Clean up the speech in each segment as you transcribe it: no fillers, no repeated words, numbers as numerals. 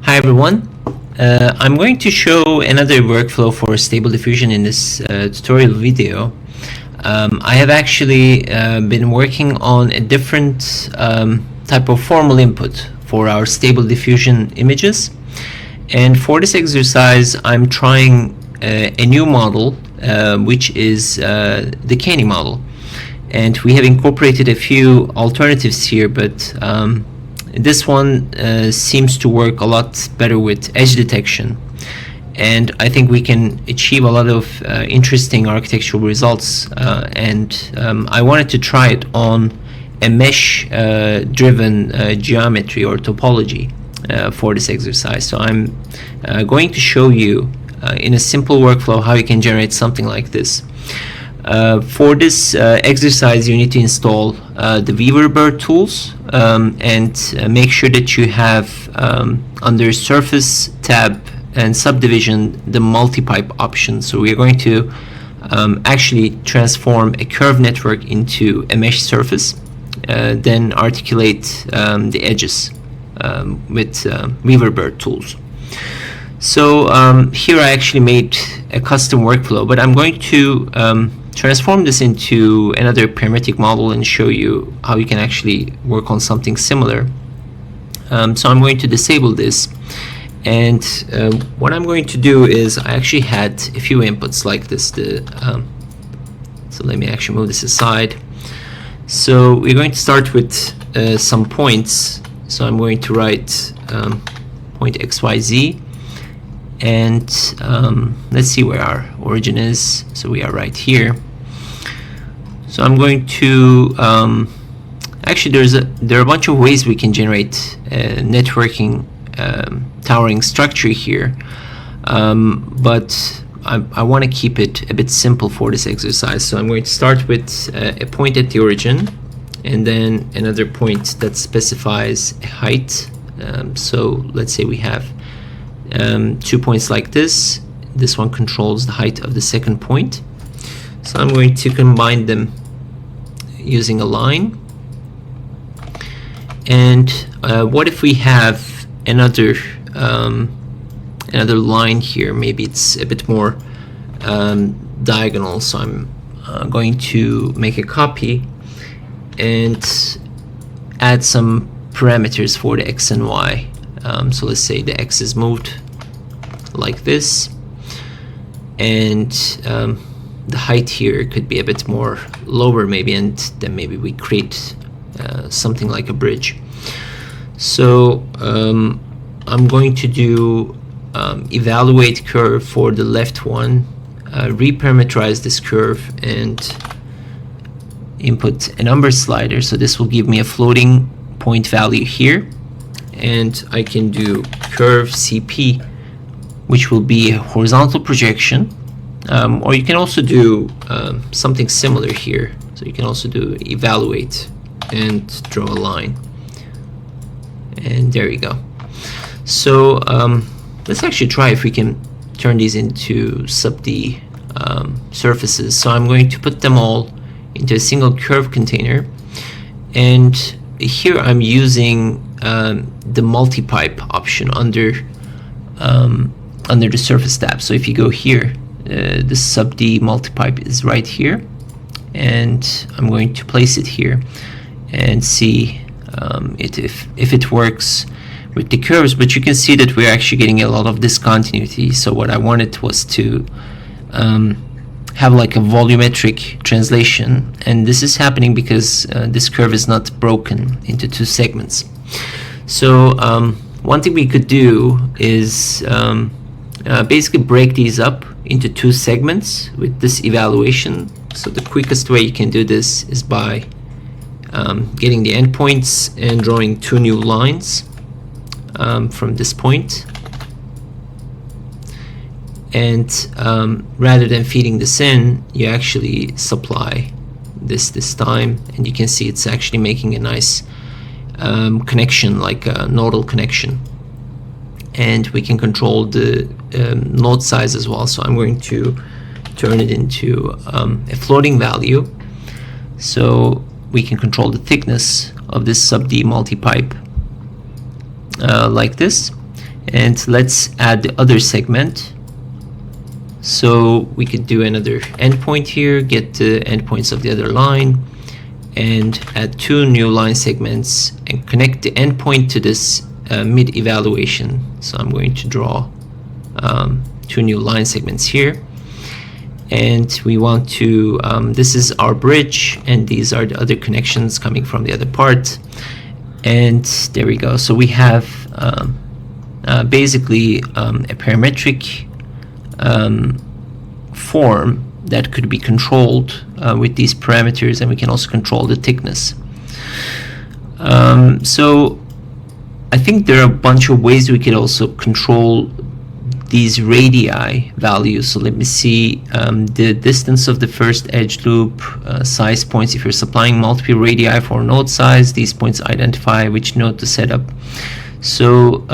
Hi everyone. I'm going to show another workflow for Stable Diffusion in this tutorial video. I have actually been working on a different type of formal input for our Stable Diffusion images, and for this exercise I'm trying a new model which is the Canny model, and we have incorporated a few alternatives here, but this one seems to work a lot better with edge detection, and I think we can achieve a lot of interesting architectural results, and I wanted to try it on a mesh driven geometry or topology for this exercise. So I'm going to show you in a simple workflow how you can generate something like this. For this exercise you need to install the Weaverbird tools and make sure that you have under Surface tab and Subdivision the multi-pipe option. So we are going to actually transform a curved network into a mesh surface, then articulate the edges with Weaverbird tools. So here I actually made a custom workflow, but I'm going to transform this into another parametric model and show you how you can actually work on something similar. So I'm going to disable this, and what I'm going to do is I actually had a few inputs like this. So let me actually move this aside. So we're going to start with some points. So I'm going to write point XYZ, and let's see where our origin is. So we are right here. So I'm going to actually there are a bunch of ways we can generate networking towering structure here, but I want to keep it a bit simple for this exercise. So I'm going to start with a point at the origin, and then another point that specifies a height. So let's say we have 2 points like this. This one controls the height of the second point. So I'm going to combine them using a line. And what if we have another line here? Maybe it's a bit more diagonal. So I'm going to make a copy and add some parameters for the x and y. So let's say the x is moved like this, and the height here could be a bit more lower maybe, and then maybe we create something like a bridge. So I'm going to do evaluate curve for the left one, reparameterize this curve, and input a number slider. So this will give me a floating point value here, and I can do curve CP, which will be a horizontal projection, or you can also do something similar here. So you can also do evaluate and draw a line, and there you go. So let's actually try if we can turn these into sub-D surfaces. So I'm going to put them all into a single curve container, and here I'm using the multi-pipe option under the surface tab. So if you go here, the sub-D multi-pipe is right here, and I'm going to place it here and see if it works with the curves. But you can see that we're actually getting a lot of discontinuity. So what I wanted was to have like a volumetric translation, and this is happening because this curve is not broken into two segments. So one thing we could do is basically break these up into two segments with this evaluation. So the quickest way you can do this is by getting the endpoints and drawing two new lines from this point. And rather than feeding this in, you actually supply this time, and you can see it's actually making a nice connection, like a nodal connection. And we can control the node size as well. So I'm going to turn it into a floating value, so we can control the thickness of this sub-D multi-pipe like this. And let's add the other segment. So we could do another endpoint here, get the endpoints of the other line, and add 2 new line segments and connect the endpoint to this mid evaluation. So I'm going to draw 2 new line segments here. And we want to, this is our bridge, and these are the other connections coming from the other part. And there we go. So we have basically a parametric form that could be controlled with these parameters, and we can also control the thickness. So I think there are a bunch of ways we could also control these radii values. So let me see, the distance of the first edge loop, size points. If you're supplying multiple radii for node size, these points identify which node to set up. So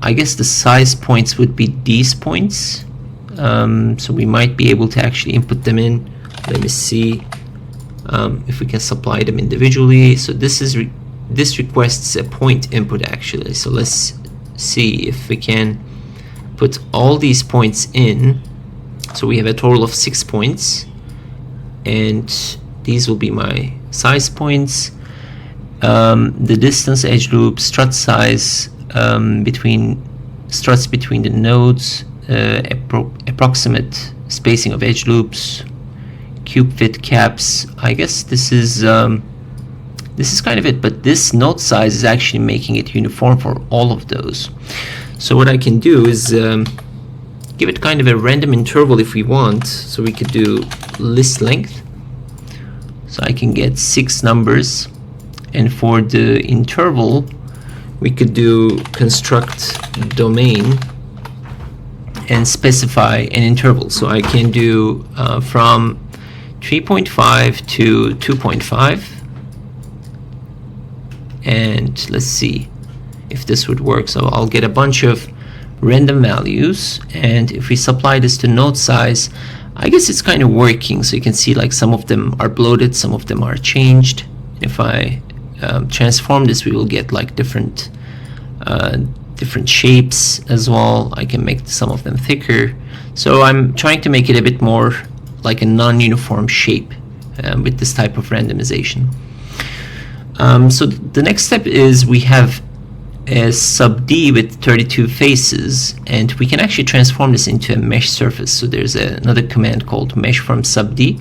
I guess the size points would be these points. So we might be able to actually input them in. Let me see if we can supply them individually. So this requests a point input actually. So let's see if we can put all these points in. So we have a total of 6 points, and these will be my size points. The distance edge loop, strut size, between struts between the nodes, approximate spacing of edge loops, cube fit caps. I guess this is kind of it, but this node size is actually making it uniform for all of those. So what I can do is give it kind of a random interval if we want. So we could do list length. So I can get 6 numbers, and for the interval we could do construct domain and specify an interval. So I can do from 3.5 to 2.5, and let's see if this would work. So I'll get a bunch of random values, and if we supply this to node size, I guess it's kind of working. So you can see like some of them are bloated, some of them are changed. If I transform this, we will get like different shapes as well. I can make some of them thicker. So I'm trying to make it a bit more like a non-uniform shape with this type of randomization. So the next step is we have a sub D with 32 faces, and we can actually transform this into a mesh surface. So there's another command called mesh from sub D.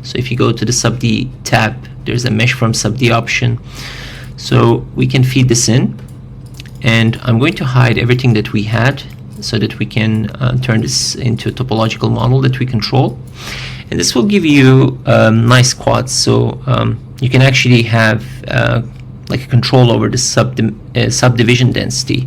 So if you go to the sub D tab, there's a mesh from sub D option. So we can feed this in, and I'm going to hide everything that we had so that we can turn this into a topological model that we control. And this will give you nice quads. So you can actually have like a control over the subdivision density.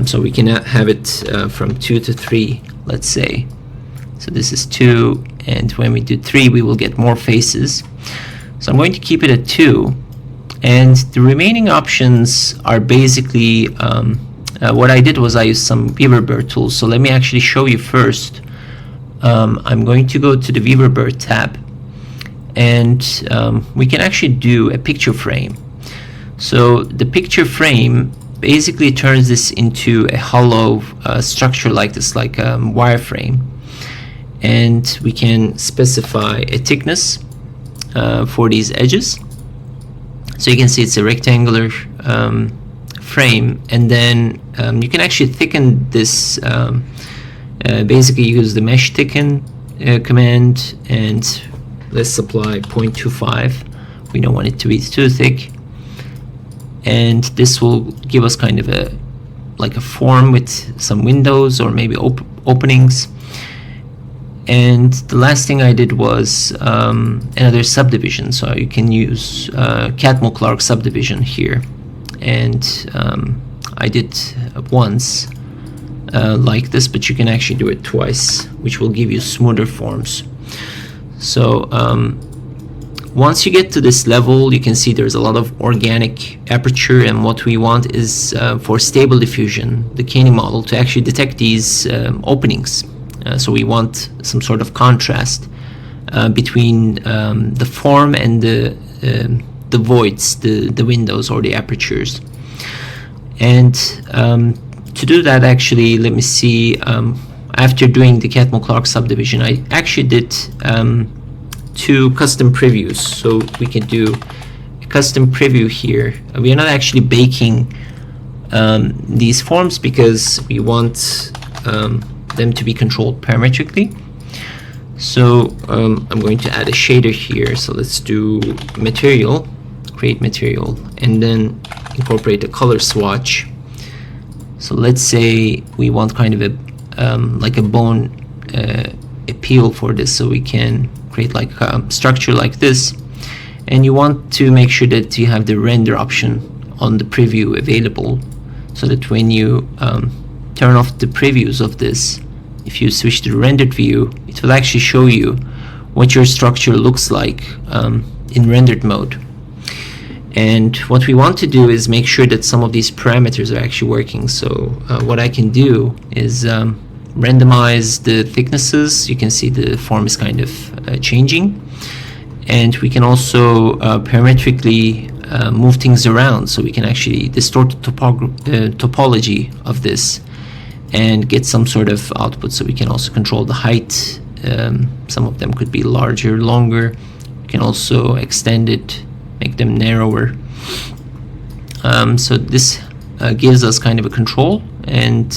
So we can have it from 2 to 3, let's say. So this is 2, and when we do 3, we will get more faces. So I'm going to keep it at 2, and the remaining options are basically what I did was I used some Weaverbird tools. So let me actually show you first. I'm going to go to the Weaverbird tab, and we can actually do a picture frame. So the picture frame basically turns this into a hollow structure like this, like a wireframe. And we can specify a thickness for these edges. So you can see it's a rectangular frame, and then you can actually thicken this, basically use the mesh thicken command, and let's apply 0.25. We don't want it to be too thick. And this will give us kind of a like a form with some windows or maybe openings. And the last thing I did was another subdivision. So you can use Catmull-Clark subdivision here, and I did once like this, but you can actually do it twice, which will give you smoother forms. So once you get to this level, you can see there's a lot of organic aperture, and what we want is for Stable Diffusion, the Canny model, to actually detect these openings. So we want some sort of contrast between the form and the voids, the windows or the apertures. And to do that, actually, let me see. After doing the Catmull-Clark subdivision, I actually did 2 custom previews. So we can do a custom preview here. We are not actually baking these forms because we want them to be controlled parametrically. So I'm going to add a shader here. So let's do material, create material, and then incorporate a color swatch. So let's say we want kind of a like a bone appeal for this, so we can create like a structure like this, and you want to make sure that you have the render option on the preview available, so that when you turn off the previews of this, if you switch to the rendered view, it will actually show you what your structure looks like in rendered mode. And what we want to do is make sure that some of these parameters are actually working. So what I can do is randomize the thicknesses. You can see the form is kind of changing. And we can also parametrically move things around, so we can actually distort the topology of this and get some sort of output. So we can also control the height. Some of them could be larger, longer. We can also extend it, make them narrower. So this gives us kind of a control, and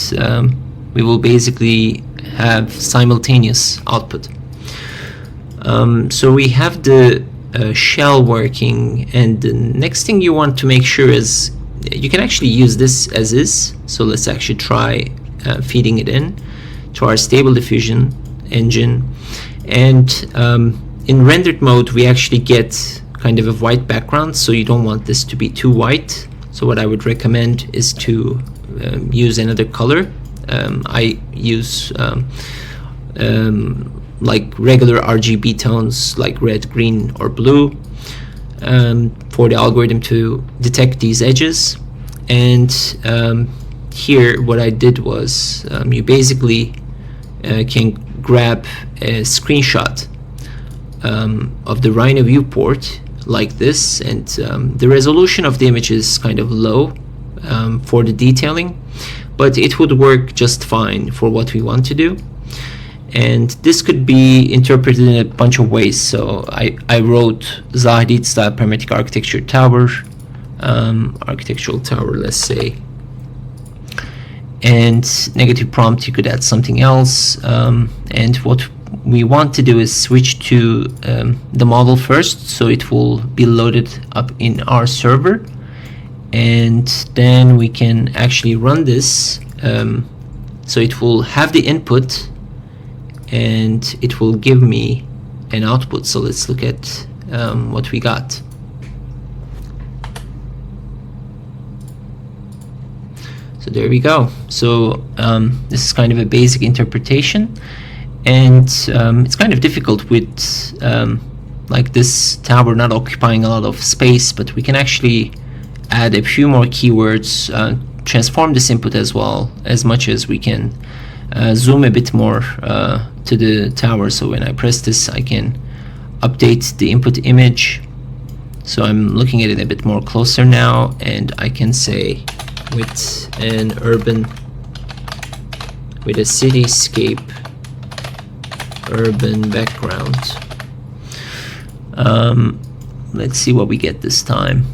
we will basically have simultaneous output. So we have the shell working, and the next thing you want to make sure is you can actually use this as is. So let's actually try feeding it in to our Stable Diffusion engine, and in rendered mode we actually get kind of a white background, so you don't want this to be too white. So what I would recommend is to use another color. I use like regular RGB tones like red, green, or blue for the algorithm to detect these edges. And here what I did was you basically can grab a screenshot of the Rhino viewport like this, and the resolution of the image is kind of low for the detailing, but it would work just fine for what we want to do. And this could be interpreted in a bunch of ways. So I wrote Zaha Hadid style parametric architecture tower, architectural tower, let's say, and negative prompt you could add something else, and what we want to do is switch to the model first, so it will be loaded up in our server, and then we can actually run this. So it will have the input and it will give me an output. So let's look at what we got. So there we go. So this is kind of a basic interpretation, and it's kind of difficult with like this tower not occupying a lot of space, but we can actually add a few more keywords, transform this input as well as much as we can, zoom a bit more to the tower. So when I press this, I can update the input image. So I'm looking at it a bit more closer now, and I can say with an urban, with a cityscape urban background. Let's see what we get this time.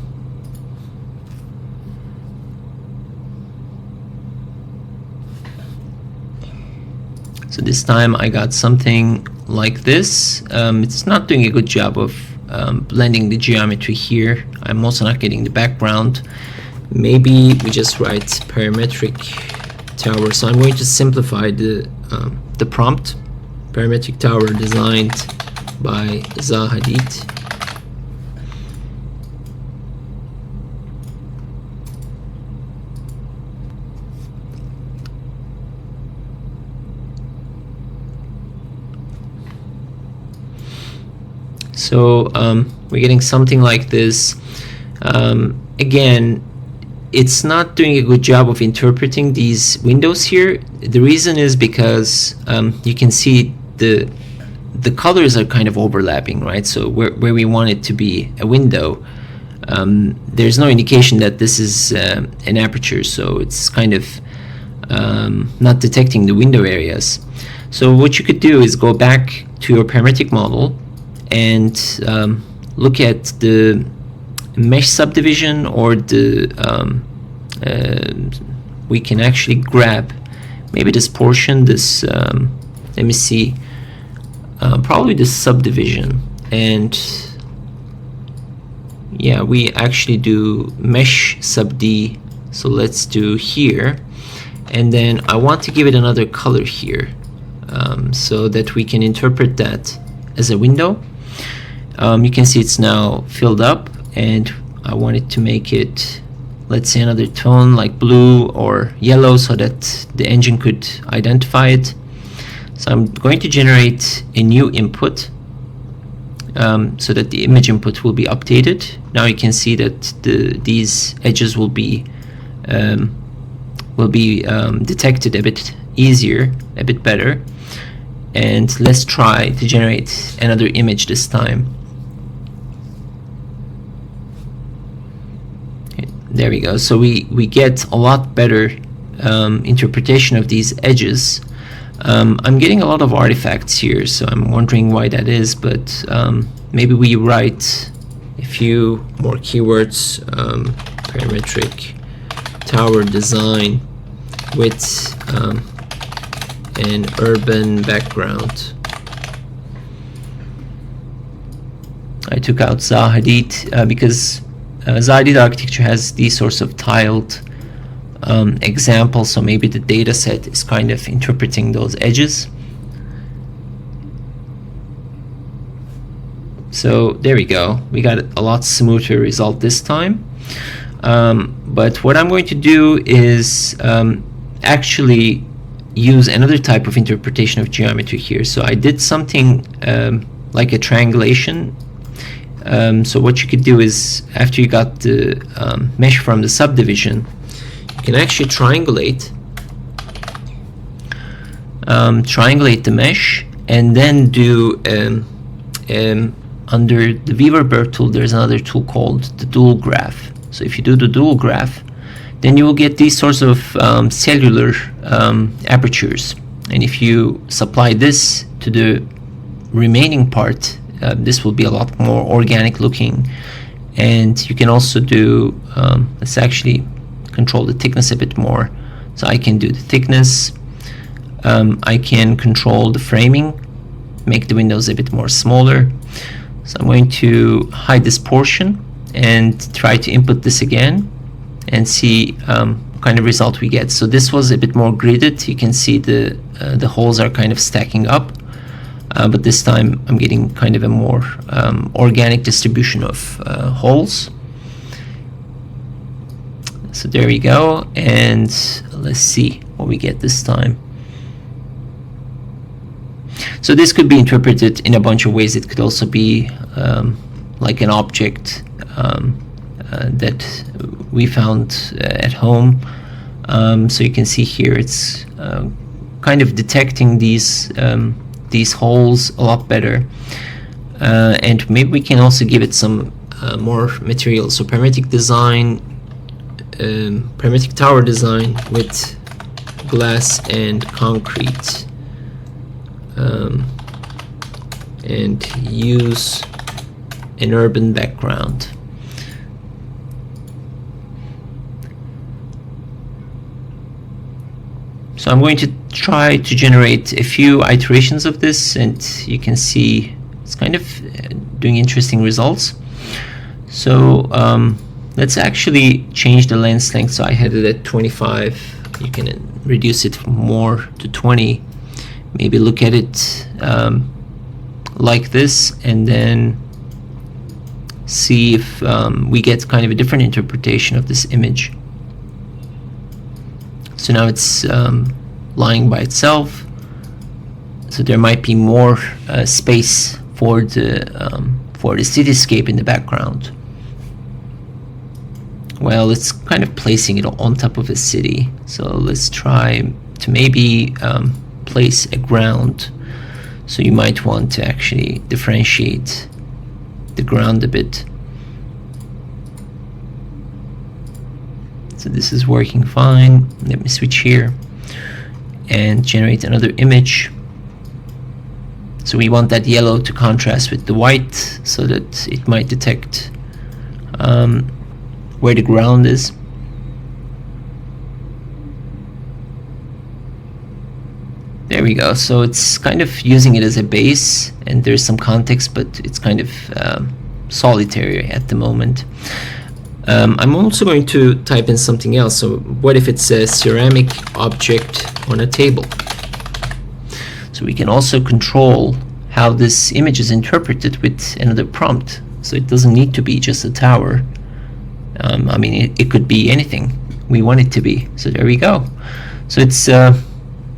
So this time I got something like this. It's not doing a good job of blending the geometry here. I'm also not getting the background. Maybe we just write parametric tower. So I'm going to simplify the prompt. Parametric tower designed by Zaha Hadid. So we're getting something like this. Again, it's not doing a good job of interpreting these windows here. The reason is because you can see the colors are kind of overlapping, right? So where we want it to be a window, there's no indication that this is an aperture, so it's kind of not detecting the window areas. So what you could do is go back to your parametric model and look at the mesh subdivision, or the we can actually grab maybe this portion, this let me see, probably the subdivision, and yeah, we actually do mesh sub D. So let's do here, and then I want to give it another color here, so that we can interpret that as a window. You can see it's now filled up, and I wanted to make it, let's say, another tone like blue or yellow, so that the engine could identify it. So I'm going to generate a new input, so that the image input will be updated. Now you can see that these edges will be detected a bit easier, a bit better. And let's try to generate another image this time. Okay, there we go. So we get a lot better interpretation of these edges. I'm getting a lot of artifacts here, so I'm wondering why that is, but maybe we write a few more keywords. Parametric tower design with an urban background. I took out Zahidit because Zahidit architecture has these sorts of tiled examples, so maybe the data set is kind of interpreting those edges. So there we go, we got a lot smoother result this time. But what I'm going to do is actually use another type of interpretation of geometry here. So I did something like a triangulation. So what you could do is, after you got the mesh from the subdivision, you can actually triangulate the mesh, and then do under the Weaver-Burk tool, there's another tool called the dual graph. So if you do the dual graph, then you will get these sorts of cellular apertures. And if you supply this to the remaining part, this will be a lot more organic looking. And you can also do, let's actually control the thickness a bit more. So I can do the thickness. I can control the framing, make the windows a bit more smaller. So I'm going to hide this portion and try to input this again and see what kind of result we get. So this was a bit more gridded. You can see the holes are kind of stacking up, but this time I'm getting kind of a more organic distribution of holes. So there we go, and let's see what we get this time. So this could be interpreted in a bunch of ways. It could also be like an object that we found at home. So you can see here it's kind of detecting these holes a lot better, and maybe we can also give it some more material. So parametric design, parametric tower design with glass and concrete, and use an urban background. So I'm going to try to generate a few iterations of this, and you can see it's kind of doing interesting results. So let's actually change the lens length. So I had it at 25. You can reduce it more to 20. Maybe look at it like this, and then see if we get kind of a different interpretation of this image. So now it's lying by itself. So there might be more space for the cityscape in the background. Well, it's kind of placing it on top of a city. So let's try to maybe place a ground. So you might want to actually differentiate the ground a bit. So this is working fine. Let me switch here. and generate another image. So we want that yellow to contrast with the white so that it might detect where the ground is. There we go. So it's kind of using it as a base, and there's some context, but it's kind of solitary at the moment. I'm also going to type in something else. So what if it's a ceramic object on a table? So we can also control how this image is interpreted with another prompt. So it doesn't need to be just a tower. I mean, it could be anything we want it to be. So there we go. So it's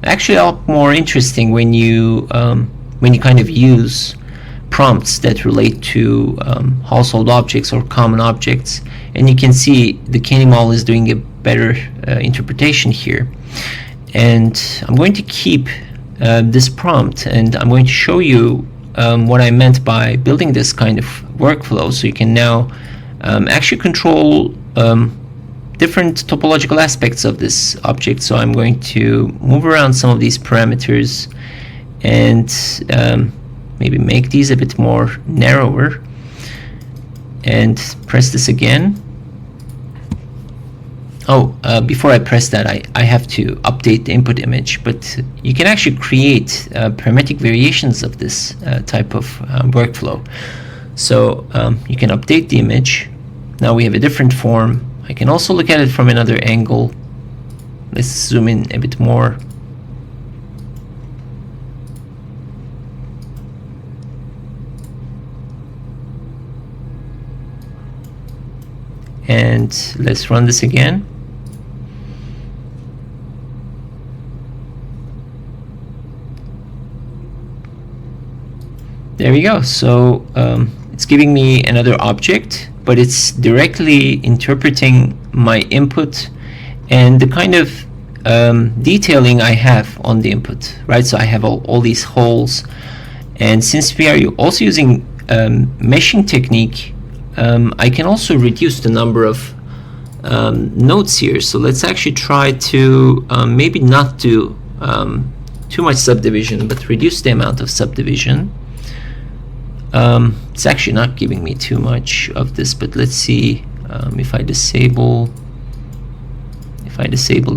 actually a lot more interesting when you kind of use prompts that relate to household objects or common objects, and you can see the Canny model is doing a better interpretation here. And I'm going to keep this prompt, and I'm going to show you what I meant by building this kind of workflow, so you can now actually control different topological aspects of this object. So I'm going to move around some of these parameters and maybe make these a bit more narrower, and press this again. Oh, before I press that, I have to update the input image, but you can actually create parametric variations of this type of workflow. So you can update the image. Now we have a different form. I can also look at it from another angle. Let's zoom in a bit more. And let's run this again. There we go. So it's giving me another object, but it's directly interpreting my input and the kind of detailing I have on the input, right? So I have all these holes, and since we are also using meshing technique, I can also reduce the number of nodes here. So let's actually try to maybe not do too much subdivision, but reduce the amount of subdivision. It's actually not giving me too much of this, but let's see if I disable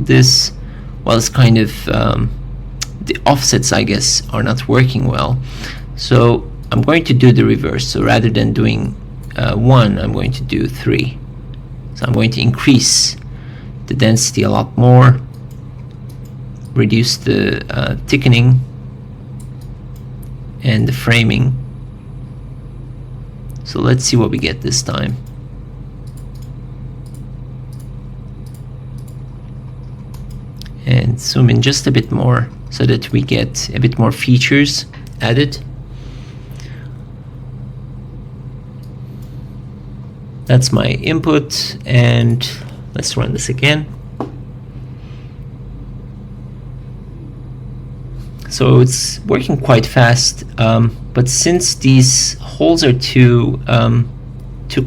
this. Well, it's kind of the offsets, I guess, are not working well. So I'm going to do the reverse. So rather than doing 1, I'm going to do 3. So I'm going to increase the density a lot more, reduce the thickening and the framing. So let's see what we get this time. And zoom in just a bit more so that we get a bit more features added. That's my input, and let's run this again. So it's working quite fast, but since these holes are too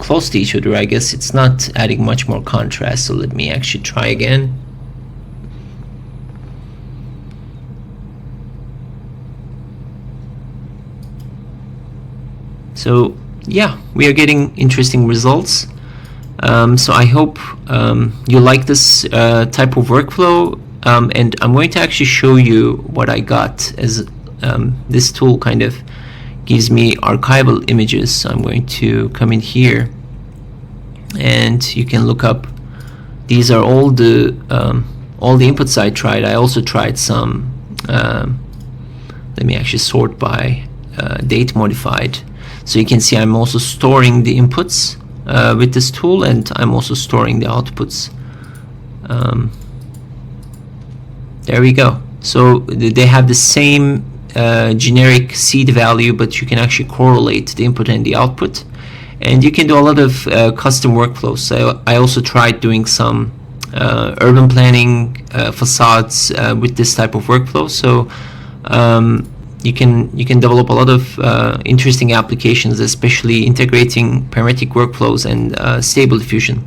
close to each other, I guess it's not adding much more contrast. So let me actually try again. So yeah, we are getting interesting results. So I hope you like this type of workflow, and I'm going to actually show you what I got, as this tool kind of gives me archival images. So I'm going to come in here, and you can look up. These are all the inputs I tried. I also tried some. Let me actually sort by date modified. So you can see I'm also storing the inputs with this tool, and I'm also storing the outputs. There we go. So they have the same generic seed value, but you can actually correlate the input and the output, and you can do a lot of custom workflows. So I also tried doing some urban planning facades with this type of workflow. So you can develop a lot of interesting applications, especially integrating parametric workflows and Stable Diffusion.